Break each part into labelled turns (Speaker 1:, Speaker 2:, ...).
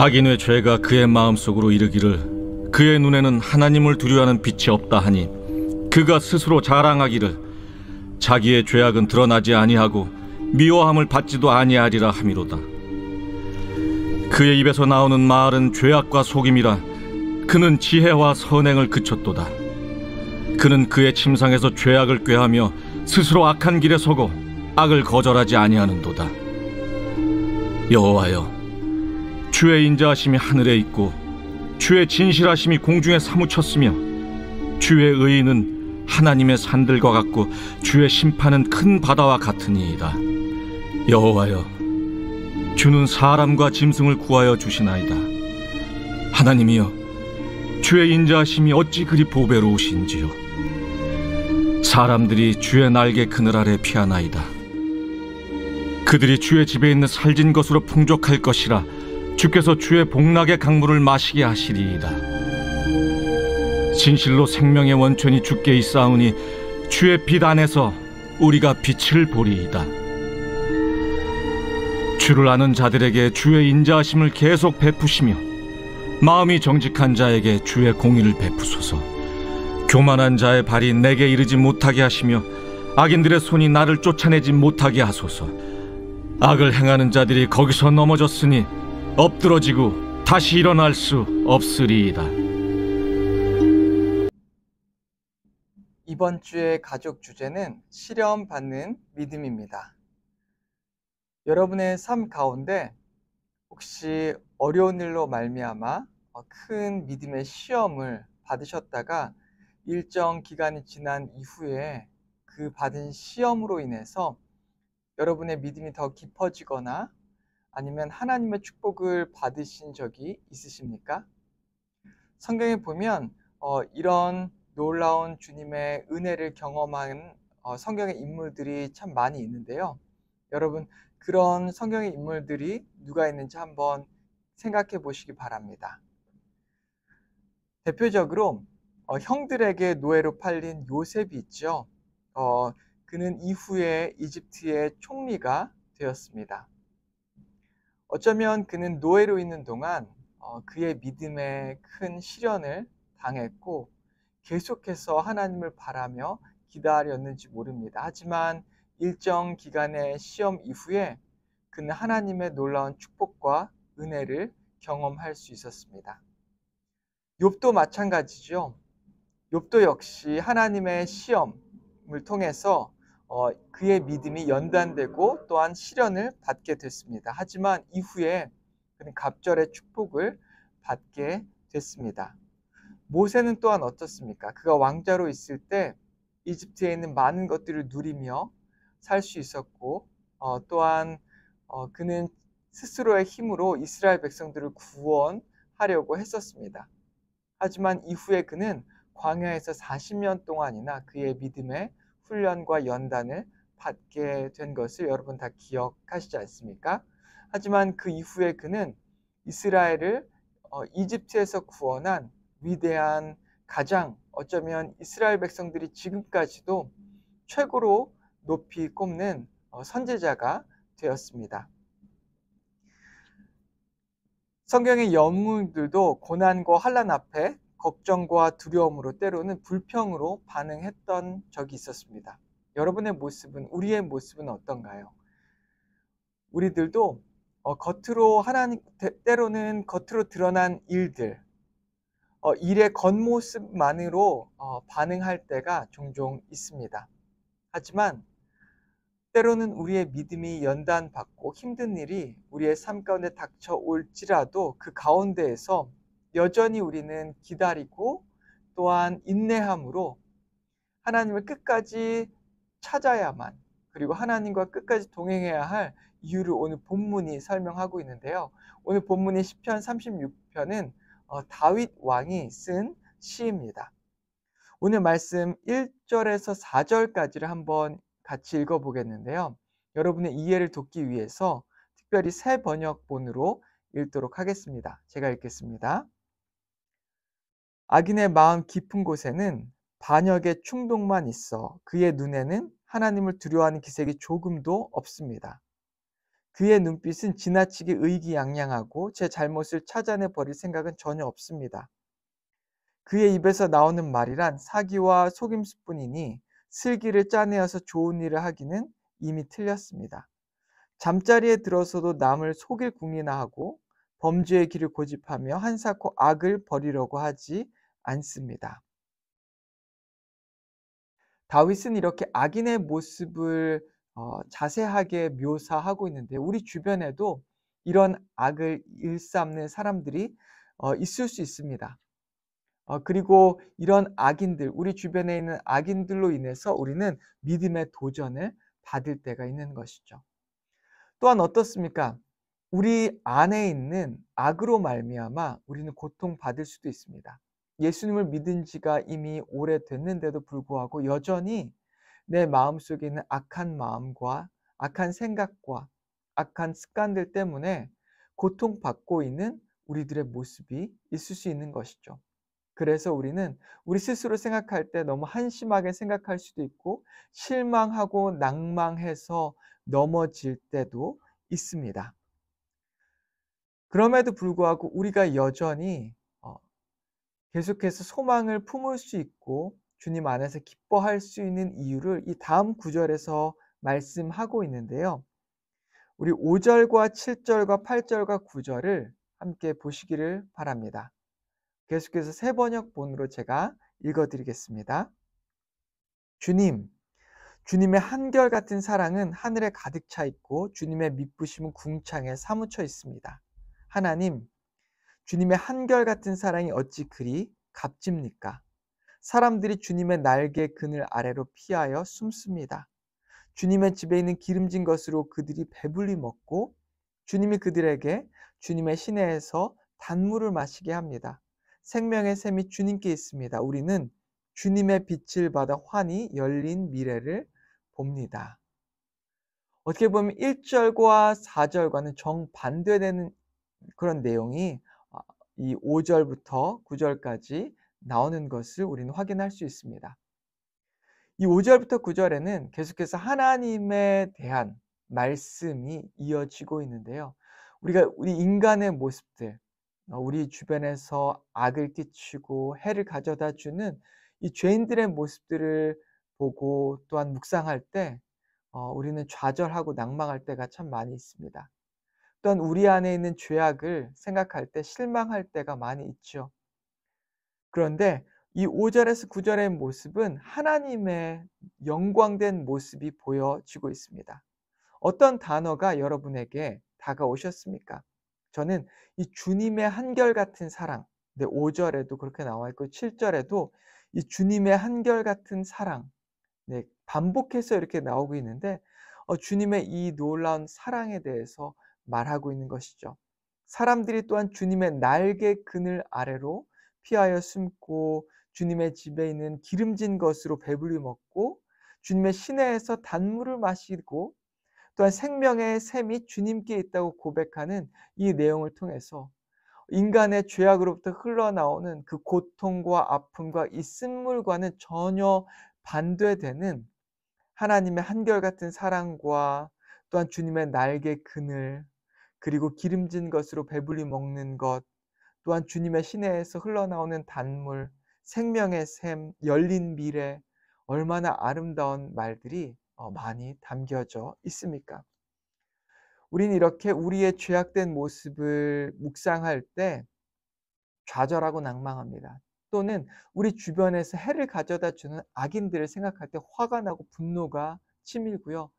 Speaker 1: 악인의 죄가 그의 마음속으로 이르기를 그의 눈에는 하나님을 두려워하는 빛이 없다 하니 그가 스스로 자랑하기를 자기의 죄악은 드러나지 아니하고 미워함을 받지도 아니하리라 함이로다. 그의 입에서 나오는 말은 죄악과 속임이라. 그는 지혜와 선행을 그쳤도다. 그는 그의 침상에서 죄악을 꾀하며 스스로 악한 길에 서고 악을 거절하지 아니하는도다. 여호와여, 주의 인자하심이 하늘에 있고 주의 진실하심이 공중에 사무쳤으며 주의 의의는 하나님의 산들과 같고 주의 심판은 큰 바다와 같으니이다. 여호와여, 주는 사람과 짐승을 구하여 주시나이다. 하나님이여, 주의 인자하심이 어찌 그리 보배로우신지요. 사람들이 주의 날개 그늘 아래 피하나이다. 그들이 주의 집에 있는 살진 것으로 풍족할 것이라. 주께서 주의 복락의 강물을 마시게 하시리이다. 진실로 생명의 원천이 주께 있사오니 주의 빛 안에서 우리가 빛을 보리이다. 주를 아는 자들에게 주의 인자하심을 계속 베푸시며 마음이 정직한 자에게 주의 공의를 베푸소서. 교만한 자의 발이 내게 이르지 못하게 하시며 악인들의 손이 나를 쫓아내지 못하게 하소서. 악을 행하는 자들이 거기서 넘어졌으니 엎드러지고 다시 일어날 수 없으리이다.
Speaker 2: 이번 주의 가족 주제는 시련받는 믿음입니다. 여러분의 삶 가운데 혹시 어려운 일로 말미암아 큰 믿음의 시험을 받으셨다가 일정 기간이 지난 이후에 그 받은 시험으로 인해서 여러분의 믿음이 더 깊어지거나 아니면 하나님의 축복을 받으신 적이 있으십니까? 성경에 보면 이런 놀라운 주님의 은혜를 경험한 성경의 인물들이 참 많이 있는데요. 여러분, 그런 성경의 인물들이 누가 있는지 한번 생각해 보시기 바랍니다. 대표적으로 형들에게 노예로 팔린 요셉이 있죠. 그는 이후에 이집트의 총리가 되었습니다. 어쩌면 그는 노예로 있는 동안 그의 믿음에 큰 시련을 당했고 계속해서 하나님을 바라며 기다렸는지 모릅니다. 하지만 일정 기간의 시험 이후에 그는 하나님의 놀라운 축복과 은혜를 경험할 수 있었습니다. 욥도 마찬가지죠. 욥도 역시 하나님의 시험을 통해서 그의 믿음이 연단되고 또한 시련을 받게 됐습니다. 하지만 이후에 그는 갑절의 축복을 받게 됐습니다. 모세는 또한 어떻습니까? 그가 왕자로 있을 때 이집트에 있는 많은 것들을 누리며 살 수 있었고 또한 그는 스스로의 힘으로 이스라엘 백성들을 구원하려고 했었습니다. 하지만 이후에 그는 광야에서 40년 동안이나 그의 믿음의 훈련과 연단을 받게 된 것을 여러분 다 기억하시지 않습니까? 하지만 그 이후에 그는 이스라엘을 이집트에서 구원한 위대한 가장 어쩌면 이스라엘 백성들이 지금까지도 최고로 높이 꼽는 선지자가 되었습니다. 성경의 영웅들도 고난과 환난 앞에 걱정과 두려움으로 때로는 불평으로 반응했던 적이 있었습니다. 여러분의 모습은, 우리의 모습은 어떤가요? 우리들도 때로는 겉으로 드러난 일들, 일의 겉모습만으로 반응할 때가 종종 있습니다. 하지만 때로는 우리의 믿음이 연단받고 힘든 일이 우리의 삶 가운데 닥쳐올지라도 그 가운데에서 여전히 우리는 기다리고 또한 인내함으로 하나님을 끝까지 찾아야만, 그리고 하나님과 끝까지 동행해야 할 이유를 오늘 본문이 설명하고 있는데요. 오늘 본문이 시편 36편은 다윗 왕이 쓴 시입니다. 오늘 말씀 1절에서 4절까지를 한번 같이 읽어보겠는데요. 여러분의 이해를 돕기 위해서 특별히 새 번역본으로 읽도록 하겠습니다. 제가 읽겠습니다. 악인의 마음 깊은 곳에는 반역의 충동만 있어 그의 눈에는 하나님을 두려워하는 기색이 조금도 없습니다. 그의 눈빛은 지나치게 의기양양하고 제 잘못을 찾아내 버릴 생각은 전혀 없습니다. 그의 입에서 나오는 말이란 사기와 속임수뿐이니 슬기를 짜내어서 좋은 일을 하기는 이미 틀렸습니다. 잠자리에 들어서도 남을 속일 궁리나 하고 범죄의 길을 고집하며 한사코 악을 벌이려고 하지 않습니다. 다윗은 이렇게 악인의 모습을 자세하게 묘사하고 있는데 우리 주변에도 이런 악을 일삼는 사람들이 있을 수 있습니다. 그리고 이런 악인들, 우리 주변에 있는 악인들로 인해서 우리는 믿음의 도전을 받을 때가 있는 것이죠. 또한 어떻습니까? 우리 안에 있는 악으로 말미암아 우리는 고통받을 수도 있습니다. 예수님을 믿은 지가 이미 오래됐는데도 불구하고 여전히 내 마음속에 있는 악한 마음과 악한 생각과 악한 습관들 때문에 고통받고 있는 우리들의 모습이 있을 수 있는 것이죠. 그래서 우리는 우리 스스로 생각할 때 너무 한심하게 생각할 수도 있고 실망하고 낭망해서 넘어질 때도 있습니다. 그럼에도 불구하고 우리가 여전히 계속해서 소망을 품을 수 있고 주님 안에서 기뻐할 수 있는 이유를 이 다음 구절에서 말씀하고 있는데요. 우리 5절과 7절과 8절과 9절을 함께 보시기를 바랍니다. 계속해서 새 번역본으로 제가 읽어드리겠습니다. 주님, 주님의 한결같은 사랑은 하늘에 가득 차 있고 주님의 미쁘심은 궁창에 사무쳐 있습니다. 하나님, 주님의 한결같은 사랑이 어찌 그리 값집니까? 사람들이 주님의 날개 그늘 아래로 피하여 숨습니다. 주님의 집에 있는 기름진 것으로 그들이 배불리 먹고 주님이 그들에게 주님의 시내에서 단물을 마시게 합니다. 생명의 샘이 주님께 있습니다. 우리는 주님의 빛을 받아 환히 열린 미래를 봅니다. 어떻게 보면 1절과 4절과는 정반대되는 그런 내용이 이 5절부터 9절까지 나오는 것을 우리는 확인할 수 있습니다. 이 5절부터 9절에는 계속해서 하나님에 대한 말씀이 이어지고 있는데요. 우리 인간의 모습들, 우리 주변에서 악을 끼치고 해를 가져다 주는 이 죄인들의 모습들을 보고 또한 묵상할 때 우리는 좌절하고 낭망할 때가 참 많이 있습니다. 또한 우리 안에 있는 죄악을 생각할 때 실망할 때가 많이 있죠. 그런데 이 5절에서 9절의 모습은 하나님의 영광된 모습이 보여지고 있습니다. 어떤 단어가 여러분에게 다가오셨습니까? 저는 이 주님의 한결같은 사랑, 5절에도 그렇게 나와 있고 7절에도 이 주님의 한결같은 사랑, 반복해서 이렇게 나오고 있는데 주님의 이 놀라운 사랑에 대해서 말하고 있는 것이죠. 사람들이 또한 주님의 날개 그늘 아래로 피하여 숨고 주님의 집에 있는 기름진 것으로 배불리 먹고 주님의 시내에서 단물을 마시고 또한 생명의 샘이 주님께 있다고 고백하는 이 내용을 통해서 인간의 죄악으로부터 흘러나오는 그 고통과 아픔과 이 쓴물과는 전혀 반대되는 하나님의 한결같은 사랑과 또한 주님의 날개 그늘 그리고 기름진 것으로 배불리 먹는 것 또한 주님의 시내에서 흘러나오는 단물 생명의 샘 열린 미래 얼마나 아름다운 말들이 많이 담겨져 있습니까? 우리는 이렇게 우리의 죄악된 모습을 묵상할 때 좌절하고 낭망합니다. 또는 우리 주변에서 해를 가져다 주는 악인들을 생각할 때 화가 나고 분노가 치밀고요.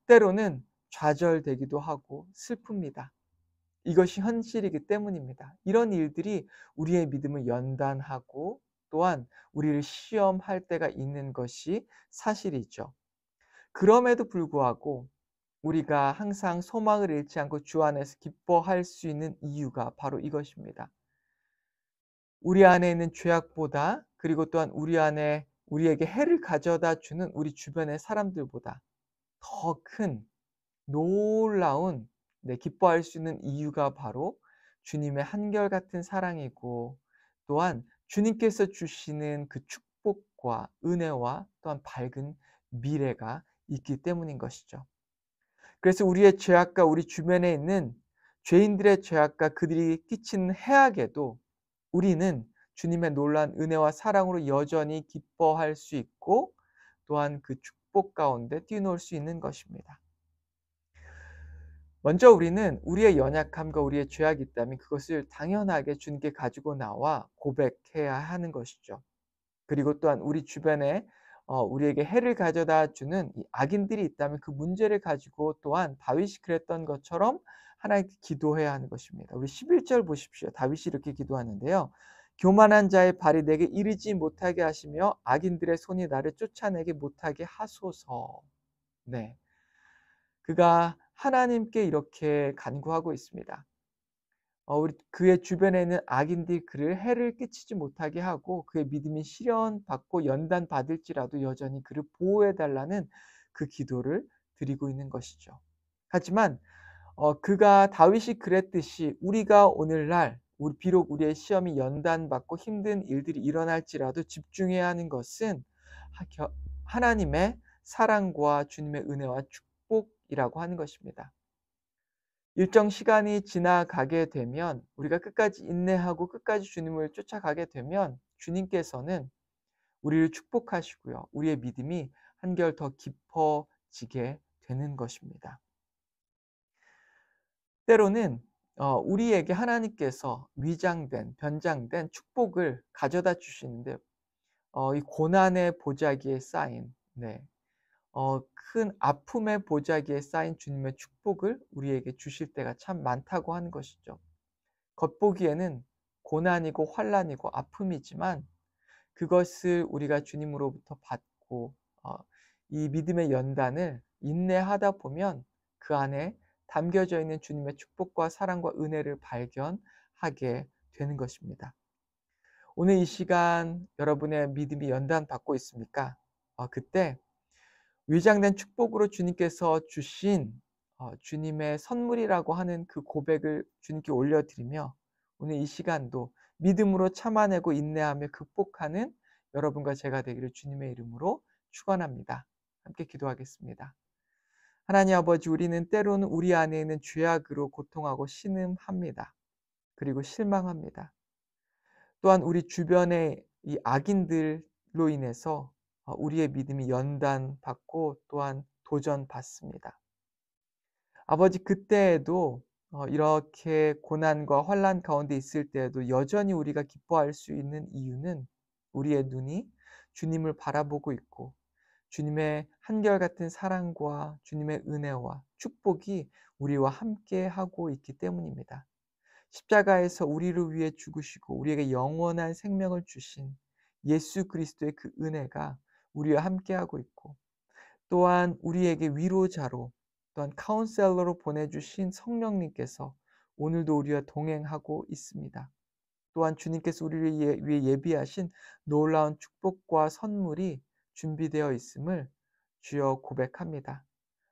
Speaker 2: 때로는 좌절되기도 하고 슬픕니다. 이것이 현실이기 때문입니다. 이런 일들이 우리의 믿음을 연단하고 또한 우리를 시험할 때가 있는 것이 사실이죠. 그럼에도 불구하고 우리가 항상 소망을 잃지 않고 주 안에서 기뻐할 수 있는 이유가 바로 이것입니다. 우리 안에 있는 죄악보다 그리고 또한 우리 안에 우리에게 해를 가져다 주는 우리 주변의 사람들보다 더 큰 놀라운 기뻐할 수 있는 이유가 바로 주님의 한결같은 사랑이고 또한 주님께서 주시는 그 축복과 은혜와 또한 밝은 미래가 있기 때문인 것이죠. 그래서 우리의 죄악과 우리 주변에 있는 죄인들의 죄악과 그들이 끼친 해악에도 우리는 주님의 놀라운 은혜와 사랑으로 여전히 기뻐할 수 있고 또한 그 축복 가운데 뛰어놀 수 있는 것입니다. 먼저 우리는 우리의 연약함과 우리의 죄악이 있다면 그것을 당연하게 주님께 가지고 나와 고백해야 하는 것이죠. 그리고 또한 우리 주변에 우리에게 해를 가져다 주는 이 악인들이 있다면 그 문제를 가지고 또한 다윗이 그랬던 것처럼 하나님께 기도해야 하는 것입니다. 우리 11절 보십시오. 다윗이 이렇게 기도하는데요. 교만한 자의 발이 내게 이르지 못하게 하시며 악인들의 손이 나를 쫓아내게 못하게 하소서. 네. 그가 하나님께 이렇게 간구하고 있습니다. 우리 그의 주변에 있는 악인들이 그를 해를 끼치지 못하게 하고 그의 믿음이 시련받고 연단받을지라도 여전히 그를 보호해 달라는 그 기도를 드리고 있는 것이죠. 하지만 그가 다윗이 그랬듯이 우리가 오늘날 비록 우리의 시험이 연단받고 힘든 일들이 일어날지라도 집중해야 하는 것은 하나님의 사랑과 주님의 은혜와 축복이라고 하는 것입니다. 일정 시간이 지나가게 되면 우리가 끝까지 인내하고 끝까지 주님을 쫓아가게 되면 주님께서는 우리를 축복하시고요. 우리의 믿음이 한결 더 깊어지게 되는 것입니다. 때로는 우리에게 하나님께서 위장된, 변장된 축복을 가져다 주시는데 이 고난의 보자기에 쌓인 큰 아픔의 보자기에 쌓인 주님의 축복을 우리에게 주실 때가 참 많다고 하는 것이죠. 겉보기에는 고난이고 환난이고 아픔이지만 그것을 우리가 주님으로부터 받고 이 믿음의 연단을 인내하다 보면 그 안에 담겨져 있는 주님의 축복과 사랑과 은혜를 발견하게 되는 것입니다. 오늘 이 시간 여러분의 믿음이 연단받고 있습니까? 그때 위장된 축복으로 주님께서 주신 주님의 선물이라고 하는 그 고백을 주님께 올려드리며 오늘 이 시간도 믿음으로 참아내고 인내하며 극복하는 여러분과 제가 되기를 주님의 이름으로 축원합니다. 함께 기도하겠습니다. 하나님 아버지, 우리는 때로는 우리 안에 있는 죄악으로 고통하고 신음합니다. 그리고 실망합니다. 또한 우리 주변의 이 악인들로 인해서 우리의 믿음이 연단받고 또한 도전받습니다. 아버지, 그때에도 이렇게 고난과 환난 가운데 있을 때에도 여전히 우리가 기뻐할 수 있는 이유는 우리의 눈이 주님을 바라보고 있고 주님의 한결같은 사랑과 주님의 은혜와 축복이 우리와 함께 하고 있기 때문입니다. 십자가에서 우리를 위해 죽으시고 우리에게 영원한 생명을 주신 예수 그리스도의 그 은혜가 우리와 함께하고 있고 또한 우리에게 위로자로 또한 카운셀러로 보내주신 성령님께서 오늘도 우리와 동행하고 있습니다. 또한 주님께서 우리를 위해 예비하신 놀라운 축복과 선물이 준비되어 있음을 주여 고백합니다.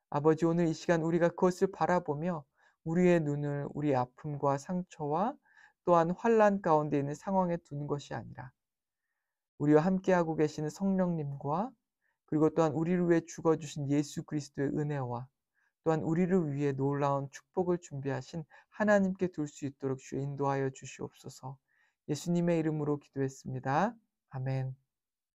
Speaker 2: 아버지, 오늘 이 시간 우리가 그것을 바라보며 우리의 눈을 우리의 아픔과 상처와 또한 환난 가운데 있는 상황에 두는 것이 아니라 우리와 함께하고 계시는 성령님과 그리고 또한 우리를 위해 죽어주신 예수 그리스도의 은혜와 또한 우리를 위해 놀라운 축복을 준비하신 하나님께 둘 수 있도록 주여 인도하여 주시옵소서. 예수님의 이름으로 기도했습니다. 아멘.